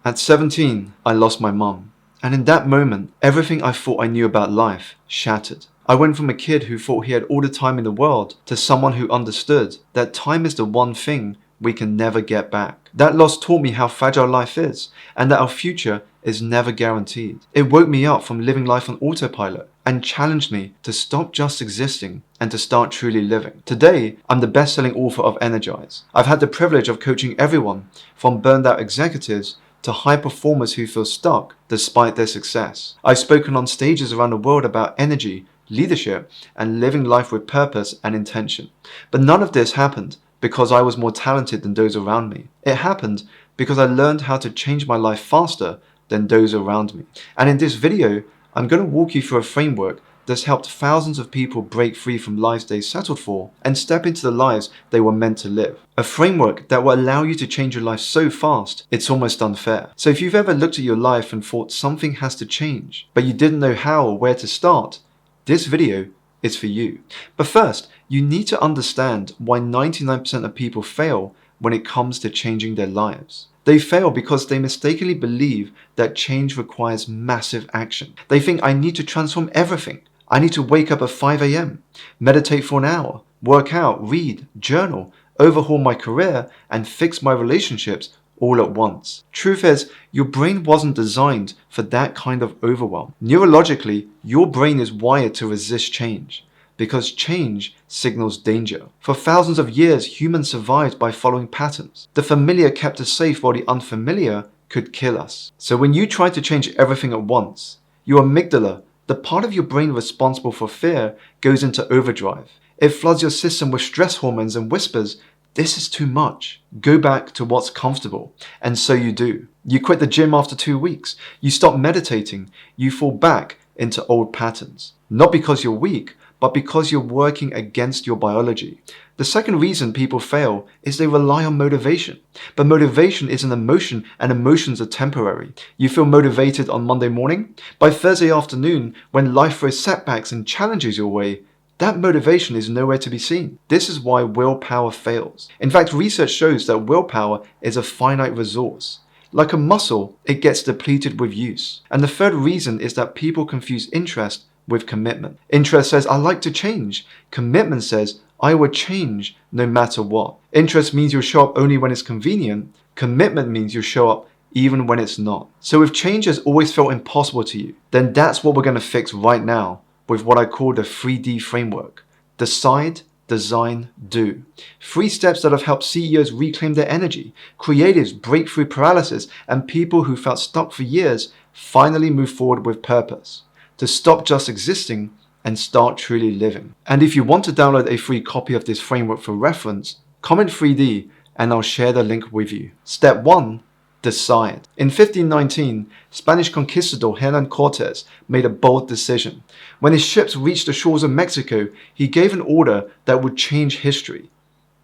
At 17, I lost my mum. And in that moment, everything I thought I knew about life shattered. I went from a kid who thought he had all the time in the world to someone who understood that time is the one thing we can never get back. That loss taught me how fragile life is and that our future is never guaranteed. It woke me up from living life on autopilot and challenged me to stop just existing and to start truly living. Today, I'm the best-selling author of Energize. I've had the privilege of coaching everyone from burned out executives to high performers who feel stuck despite their success. I've spoken on stages around the world about energy, leadership, and living life with purpose and intention. But none of this happened because I was more talented than those around me. It happened because I learned how to change my life faster than those around me. And in this video, I'm going to walk you through a framework that's helped thousands of people break free from lives they settled for and step into the lives they were meant to live. A framework that will allow you to change your life so fast, it's almost unfair. So if you've ever looked at your life and thought something has to change, but you didn't know how or where to start, this video is for you. But first, you need to understand why 99% of people fail when it comes to changing their lives. They fail because they mistakenly believe that change requires massive action. They think I need to transform everything. I need to wake up at 5 a.m., meditate for an hour, work out, read, journal, overhaul my career, and fix my relationships all at once. Truth is, your brain wasn't designed for that kind of overwhelm. Neurologically, your brain is wired to resist change because change signals danger. For thousands of years, humans survived by following patterns. The familiar kept us safe while the unfamiliar could kill us. So when you try to change everything at once, your amygdala, the part of your brain responsible for fear, goes into overdrive. It floods your system with stress hormones and whispers, "This is too much. Go back to what's comfortable." And so you do. You quit the gym after 2 weeks. You stop meditating. You fall back into old patterns. Not because you're weak, but because you're working against your biology. The second reason people fail is they rely on motivation. But motivation is an emotion, and emotions are temporary. You feel motivated on Monday morning. By Thursday afternoon, when life throws setbacks and challenges your way, that motivation is nowhere to be seen. This is why willpower fails. In fact, research shows that willpower is a finite resource. Like a muscle, it gets depleted with use. And the third reason is that people confuse interest with commitment. Interest says, I like to change. Commitment says, I would change no matter what. Interest means you'll show up only when it's convenient. Commitment means you'll show up even when it's not. So if change has always felt impossible to you, then that's what we're going to fix right now with what I call the 3D framework. Decide, design, do. 3 steps that have helped CEOs reclaim their energy, creatives break through paralysis, and people who felt stuck for years finally move forward with purpose. To stop just existing and start truly living. And if you want to download a free copy of this framework for reference, comment 3D and I'll share the link with you. Step 1. Decide. In 1519, Spanish conquistador Hernan Cortes made a bold decision. When his ships reached the shores of Mexico, he gave an order that would change history.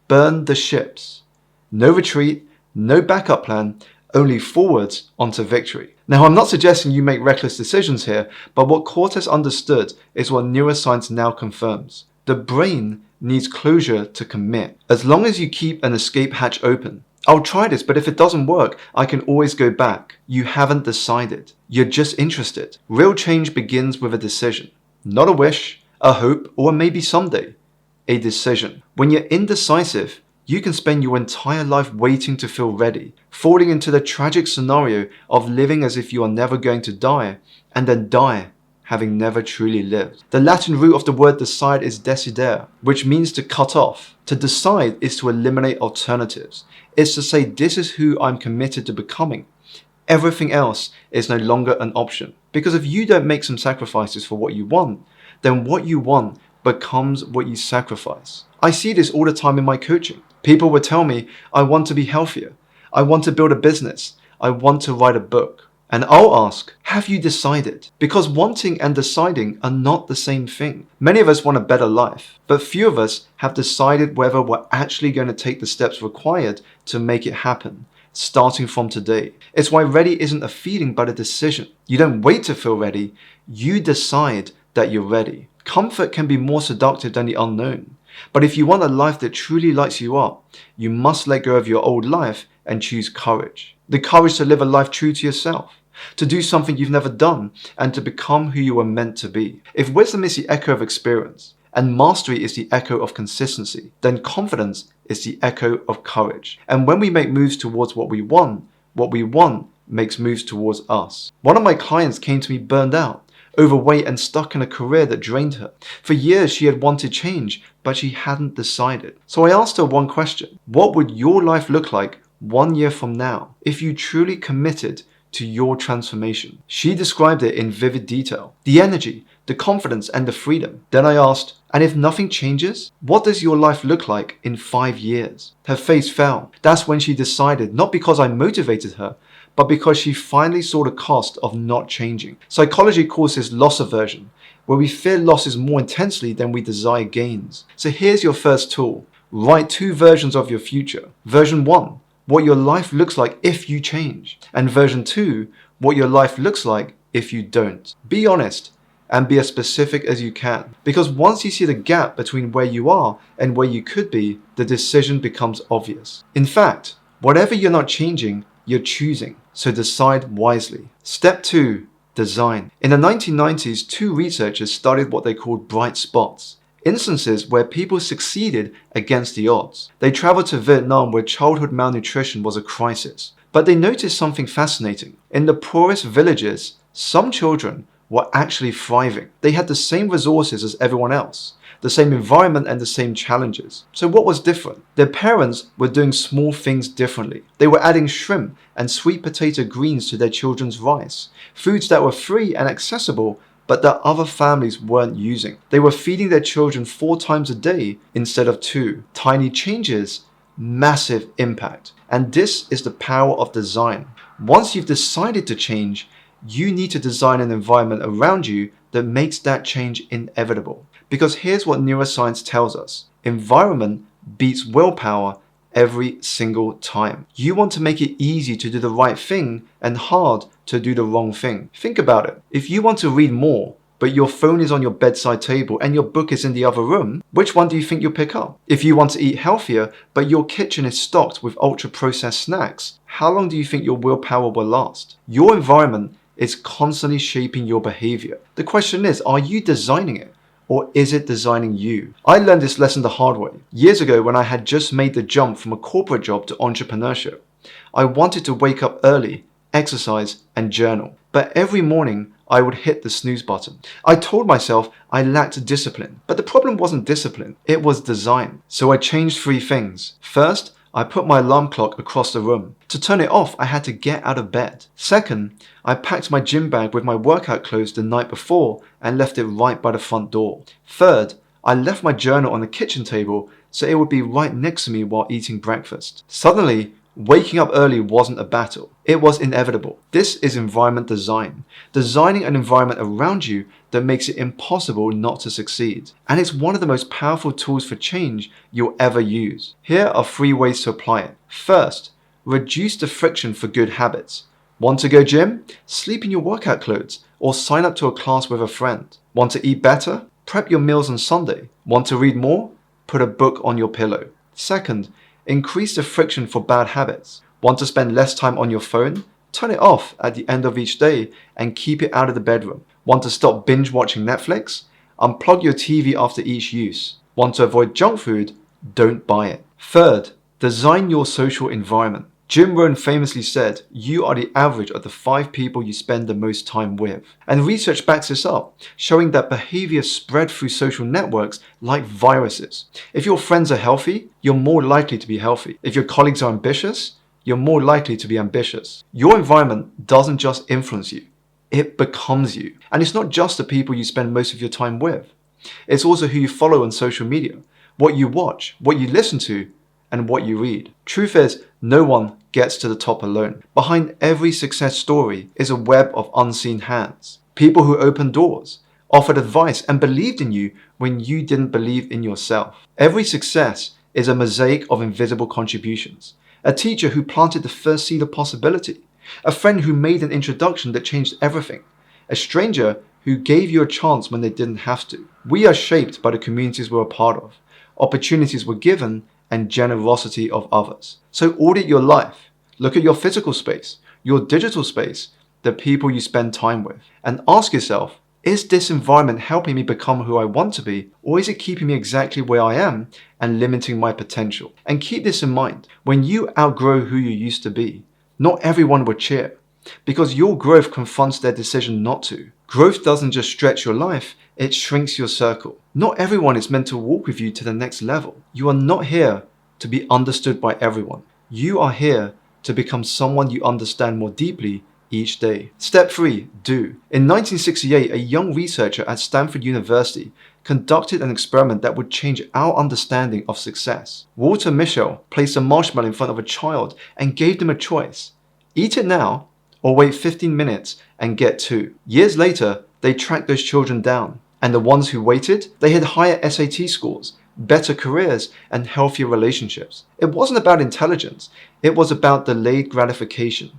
Burn the ships. No retreat, no backup plan, only forwards onto victory. Now, I'm not suggesting you make reckless decisions here, but what Cortes understood is what neuroscience now confirms. The brain needs closure to commit. As long as you keep an escape hatch open, I'll try this, but if it doesn't work, I can always go back. You haven't decided. You're just interested. Real change begins with a decision. Not a wish, a hope, or maybe someday. A decision. When you're indecisive, you can spend your entire life waiting to feel ready, falling into the tragic scenario of living as if you are never going to die, and then die having never truly lived. The Latin root of the word decide is decidere, which means to cut off. To decide is to eliminate alternatives. It's to say, this is who I'm committed to becoming. Everything else is no longer an option. Because if you don't make some sacrifices for what you want, then what you want becomes what you sacrifice. I see this all the time in my coaching. People would tell me, I want to be healthier. I want to build a business. I want to write a book. And I'll ask, have you decided? Because wanting and deciding are not the same thing. Many of us want a better life, but few of us have decided whether we're actually going to take the steps required to make it happen, starting from today. It's why ready isn't a feeling, but a decision. You don't wait to feel ready. You decide that you're ready. Comfort can be more seductive than the unknown. But if you want a life that truly lights you up, you must let go of your old life and choose courage. The courage to live a life true to yourself, to do something you've never done, and to become who you were meant to be. If wisdom is the echo of experience, and mastery is the echo of consistency, then confidence is the echo of courage. And when we make moves towards what we want makes moves towards us. One of my clients came to me burned out, overweight and stuck in a career that drained her. For years she had wanted change, but she hadn't decided. So I asked her one question: what would your life look like 1 year from now if you truly committed to your transformation? She described it in vivid detail: the energy, the confidence, and the freedom. Then I asked, and if nothing changes, what does your life look like in 5 years? Her face fell. That's when she decided, not because I motivated her, but because she finally saw the cost of not changing. Psychology calls this loss aversion, where we fear losses more intensely than we desire gains. So here's your first tool. Write 2 versions of your future. Version 1, what your life looks like if you change. And version 2, what your life looks like if you don't. Be honest and be as specific as you can. Because once you see the gap between where you are and where you could be, the decision becomes obvious. In fact, whatever you're not changing, you're choosing. So decide wisely. Step 2, design. In the 1990s, 2 researchers studied what they called bright spots, instances where people succeeded against the odds. They traveled to Vietnam where childhood malnutrition was a crisis. But they noticed something fascinating. In the poorest villages, some children were actually thriving. They had the same resources as everyone else, the same environment and the same challenges. So what was different? Their parents were doing small things differently. They were adding shrimp and sweet potato greens to their children's rice, foods that were free and accessible, but that other families weren't using. They were feeding their children 4 times a day instead of 2. Tiny changes, massive impact. And this is the power of design. Once you've decided to change, you need to design an environment around you that makes that change inevitable. Because here's what neuroscience tells us: environment beats willpower every single time. You want to make it easy to do the right thing and hard to do the wrong thing. Think about it. If you want to read more, but your phone is on your bedside table and your book is in the other room, which one do you think you'll pick up? If you want to eat healthier, but your kitchen is stocked with ultra-processed snacks, how long do you think your willpower will last? Your environment is constantly shaping your behavior. The question is, are you designing it? Or is it designing you? I learned this lesson the hard way. Years ago, when I had just made the jump from a corporate job to entrepreneurship, I wanted to wake up early, exercise, and journal. But every morning, I would hit the snooze button. I told myself I lacked discipline. But the problem wasn't discipline, it was design. So I changed 3 things. First, I put my alarm clock across the room. To turn it off, I had to get out of bed. Second, I packed my gym bag with my workout clothes the night before and left it right by the front door. Third, I left my journal on the kitchen table so it would be right next to me while eating breakfast. Suddenly, waking up early wasn't a battle. It was inevitable. This is environment design. Designing an environment around you that makes it impossible not to succeed. And it's one of the most powerful tools for change you'll ever use. Here are 3 ways to apply it. First, reduce the friction for good habits. Want to go gym? Sleep in your workout clothes or sign up to a class with a friend. Want to eat better? Prep your meals on Sunday. Want to read more? Put a book on your pillow. Second, increase the friction for bad habits. Want to spend less time on your phone? Turn it off at the end of each day and keep it out of the bedroom. Want to stop binge watching Netflix? Unplug your TV after each use. Want to avoid junk food? Don't buy it. Third, design your social environment. Jim Rohn famously said, you are the average of the 5 people you spend the most time with. And research backs this up, showing that behavior spread through social networks like viruses. If your friends are healthy, you're more likely to be healthy. If your colleagues are ambitious, you're more likely to be ambitious. Your environment doesn't just influence you, it becomes you. And it's not just the people you spend most of your time with. It's also who you follow on social media, what you watch, what you listen to, and what you read. Truth is, no one gets to the top alone. Behind every success story is a web of unseen hands. People who opened doors, offered advice, and believed in you when you didn't believe in yourself. Every success is a mosaic of invisible contributions. A teacher who planted the first seed of possibility. A friend who made an introduction that changed everything. A stranger who gave you a chance when they didn't have to. We are shaped by the communities we're a part of, opportunities we're given, and generosity of others. So audit your life. Look at your physical space, your digital space, the people you spend time with, and ask yourself, is this environment helping me become who I want to be, or is it keeping me exactly where I am and limiting my potential? And keep this in mind, when you outgrow who you used to be, not everyone will cheer, because your growth confronts their decision not to. Growth doesn't just stretch your life, it shrinks your circle. Not everyone is meant to walk with you to the next level. You are not here to be understood by everyone. You are here to become someone you understand more deeply each day. Step 3. Do. In 1968, a young researcher at Stanford University conducted an experiment that would change our understanding of success. Walter Mischel placed a marshmallow in front of a child and gave them a choice. Eat it now or wait 15 minutes and get 2. Years later, they tracked those children down, and the ones who waited, they had higher SAT scores, better careers, and healthier relationships. It wasn't about intelligence, it was about delayed gratification,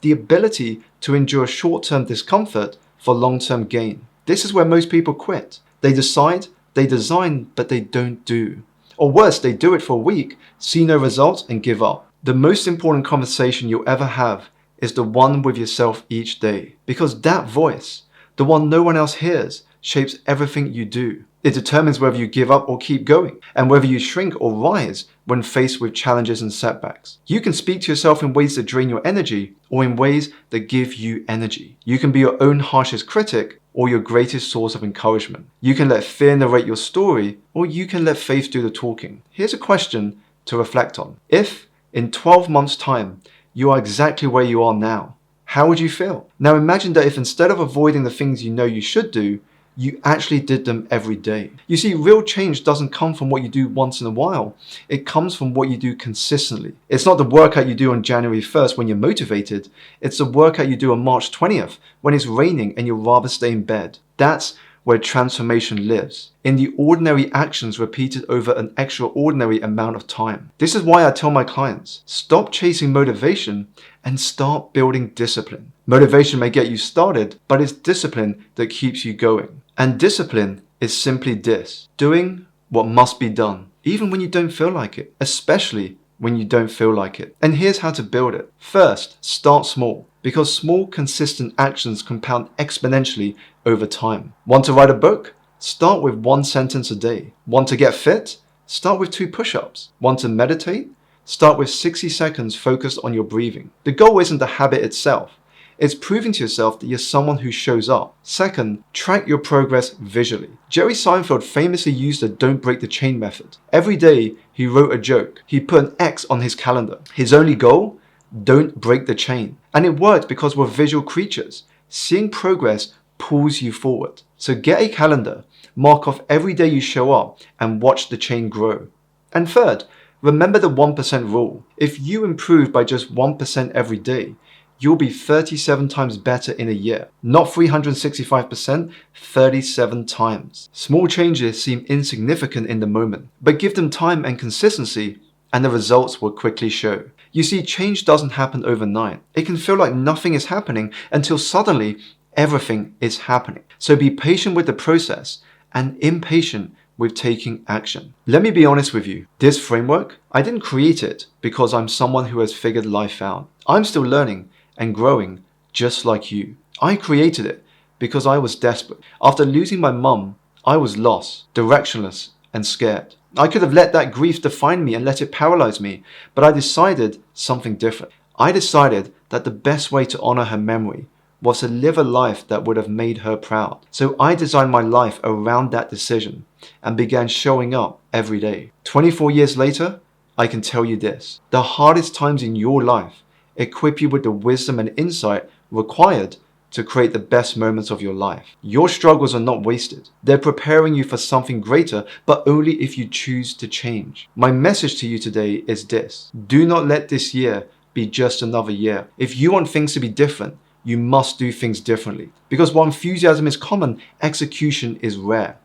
the ability to endure short-term discomfort for long-term gain. This is where most people quit. They decide, they design, but they don't do. Or worse, they do it for a week, see no results, and give up. The most important conversation you'll ever have is the one with yourself each day. Because that voice, the one no one else hears, shapes everything you do. It determines whether you give up or keep going, and whether you shrink or rise when faced with challenges and setbacks. You can speak to yourself in ways that drain your energy, or in ways that give you energy. You can be your own harshest critic, or your greatest source of encouragement. You can let fear narrate your story, or you can let faith do the talking. Here's a question to reflect on. If, in 12 months' time, you are exactly where you are now, how would you feel? Now imagine that if instead of avoiding the things you know you should do, you actually did them every day. You see, real change doesn't come from what you do once in a while. It comes from what you do consistently. It's not the workout you do on January 1st when you're motivated. It's the workout you do on March 20th when it's raining and you'd rather stay in bed. That's where transformation lives, in the ordinary actions repeated over an extraordinary amount of time. This is why I tell my clients, stop chasing motivation and start building discipline. Motivation may get you started, but it's discipline that keeps you going. And discipline is simply this: doing what must be done, even when you don't feel like it, especially when you don't feel like it. And here's how to build it. First, start small, because small, consistent actions compound exponentially over time. Want to write a book? Start with 1 sentence a day. Want to get fit? Start with 2 push-ups. Want to meditate? Start with 60 seconds focused on your breathing. The goal isn't the habit itself. It's proving to yourself that you're someone who shows up. Second, track your progress visually. Jerry Seinfeld famously used the don't break the chain method. Every day, he wrote a joke. He put an X on his calendar. His only goal? Don't break the chain. And it worked because we're visual creatures. Seeing progress pulls you forward. So get a calendar, mark off every day you show up, and watch the chain grow. And third, remember the 1% rule. If you improve by just 1% every day, you'll be 37 times better in a year. Not 365%, 37 times. Small changes seem insignificant in the moment, but give them time and consistency, and the results will quickly show. You see, change doesn't happen overnight. It can feel like nothing is happening until suddenly everything is happening. So be patient with the process and impatient with taking action. Let me be honest with you. This framework, I didn't create it because I'm someone who has figured life out. I'm still learning and growing just like you. I created it because I was desperate. After losing my mum, I was lost, directionless, and scared. I could have let that grief define me and let it paralyze me, but I decided something different. I decided that the best way to honor her memory was to live a life that would have made her proud. So I designed my life around that decision and began showing up every day. 24 years later, I can tell you this: the hardest times in your life equip you with the wisdom and insight required to create the best moments of your life. Your struggles are not wasted. They're preparing you for something greater, but only if you choose to change. My message to you today is this: do not let this year be just another year. If you want things to be different, you must do things differently. Because while enthusiasm is common, execution is rare.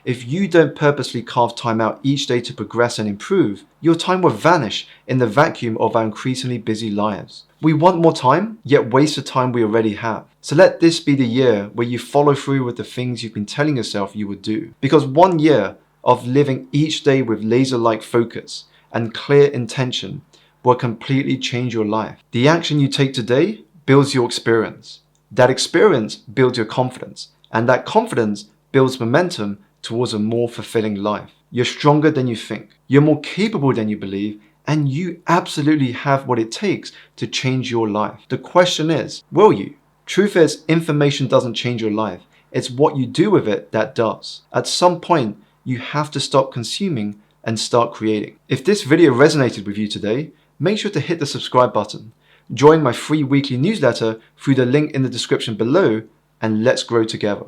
If you don't purposely carve time out each day to progress and improve, your time will vanish in the vacuum of our increasingly busy lives. We want more time, yet waste the time we already have. So let this be the year where you follow through with the things you've been telling yourself you would do. Because 1 year of living each day with laser-like focus and clear intention will completely change your life. The action you take today builds your experience. That experience builds your confidence, and that confidence builds momentum towards a more fulfilling life. You're stronger than you think. You're more capable than you believe, and you absolutely have what it takes to change your life. The question is, will you? Truth is, information doesn't change your life. It's what you do with it that does. At some point, you have to stop consuming and start creating. If this video resonated with you today, make sure to hit the subscribe button. Join my free weekly newsletter through the link in the description below, and let's grow together.